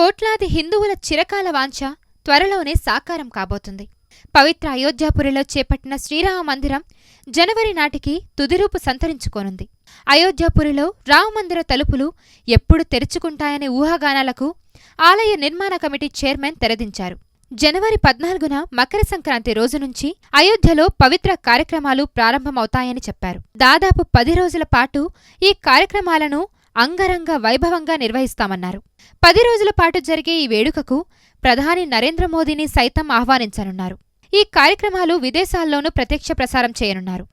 కోట్లాది హిందువుల చిరకాల వాంఛ త్వరలోనే సాకారం కాబోతుంది. పవిత్ర అయోధ్యాపురిలో చేపట్టిన శ్రీరామ మందిరం జనవరి నాటికి తుదిరూపు సంతరించుకోనుంది. అయోధ్యాపురిలో రామమందిర తలుపులు ఎప్పుడు తెరుచుకుంటాయనే ఊహాగానాలకు ఆలయ నిర్మాణ కమిటీ చైర్మన్ తెరదించారు. జనవరి 14న మకర సంక్రాంతి రోజు నుంచి అయోధ్యలో పవిత్ర కార్యక్రమాలు ప్రారంభమవుతాయని చెప్పారు. దాదాపు 10 రోజుల పాటు ఈ కార్యక్రమాలను అంగరంగ వైభవంగా నిర్వహిస్తామన్నారు. 10 రోజుల పాటు జరిగే ఈ వేడుకకు ప్రధాని నరేంద్ర మోదీని సైతం ఆహ్వానించనున్నారు. ఈ కార్యక్రమాలు విదేశాల్లోనూ ప్రత్యక్ష ప్రసారం చేయనున్నారు.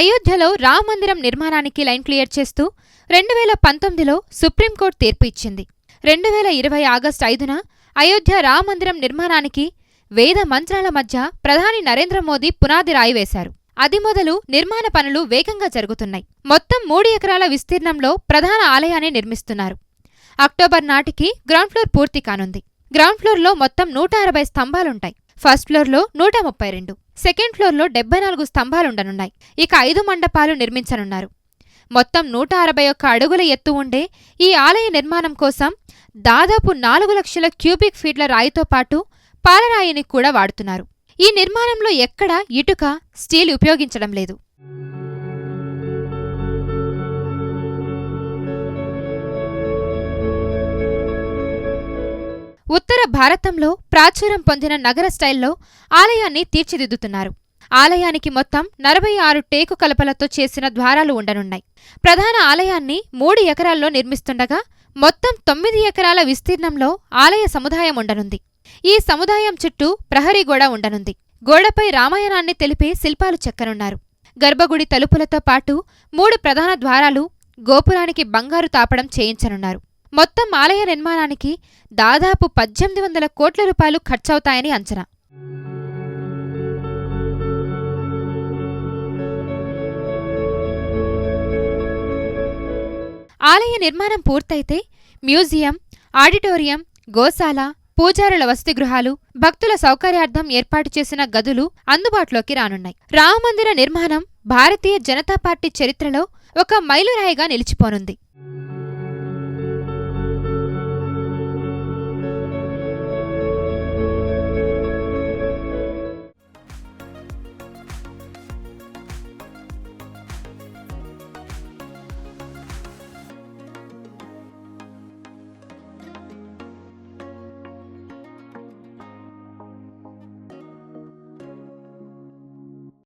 అయోధ్యలో రామమందిరం నిర్మాణానికి లైన్ క్లియర్ చేస్తూ 2019లో సుప్రీంకోర్టు తీర్పు ఇచ్చింది. 2020 ఆగస్టు 5న అయోధ్య రామమందిరం నిర్మాణానికి వేద మంత్రాల మధ్య ప్రధాని నరేంద్ర మోదీ పునాది రాయి వేశారు. అది మొదలు నిర్మాణ పనులు వేగంగా జరుగుతున్నాయి. మొత్తం 3 ఎకరాల విస్తీర్ణంలో ప్రధాన ఆలయాన్ని నిర్మిస్తున్నారు. అక్టోబర్ నాటికి గ్రౌండ్ ఫ్లోర్ పూర్తి కానుంది. గ్రౌండ్ ఫ్లోర్లో మొత్తం 160 స్తంభాలుంటాయి. ఫస్ట్ ఫ్లోర్లో 132, సెకండ్ ఫ్లోర్లో 74 స్తంభాలుండనున్నాయి. ఇక 5 మండపాలు నిర్మించనున్నారు. మొత్తం 161 అడుగుల ఎత్తు ఉండే ఈ ఆలయ నిర్మాణం కోసం దాదాపు 4 లక్షల క్యూబిక్ ఫీట్ల రాయితో పాటు పాలరాయిని కూడా వాడుతున్నారు. ఈ నిర్మాణంలో ఎక్కడా ఇటుక, స్టీల్ ఉపయోగించడం లేదు. ఉత్తర భారతంలో ప్రాచుర్యం పొందిన నగర స్టైల్లో ఆలయాన్ని తీర్చిదిద్దుతున్నారు. ఆలయానికి మొత్తం 46 టేకు కలపలతో చేసిన ద్వారాలు ఉండనున్నాయి. ప్రధాన ఆలయాన్ని 3 ఎకరాల్లో నిర్మిస్తుండగా మొత్తం 9 ఎకరాల విస్తీర్ణంలో ఆలయ సముదాయం ఉండనుంది. ఈ సముదాయం చుట్టూ ప్రహరీ గోడ ఉండనుంది. గోడపై రామాయణాన్ని తెలిపే శిల్పాలు చెక్కనున్నారు. గర్భగుడి తలుపులతో పాటు 3 ప్రధాన ద్వారాలు, గోపురానికి బంగారు తాపడం చేయించనున్నారు. మొత్తం ఆలయ నిర్మాణానికి దాదాపు 1800 కోట్ల రూపాయలు ఖర్చవుతాయని అంచనా. ఆలయ నిర్మాణం పూర్తయితే మ్యూజియం, ఆడిటోరియం, గోశాల, పూజారుల వసతి గృహాలు, భక్తుల సౌకర్యార్థం ఏర్పాటు చేసిన గదులు అందుబాటులోకి రానున్నాయి. రామమందిర నిర్మాణం భారతీయ జనతా పార్టీ చరిత్రలో ఒక మైలురాయిగా నిలిచిపోనుంది.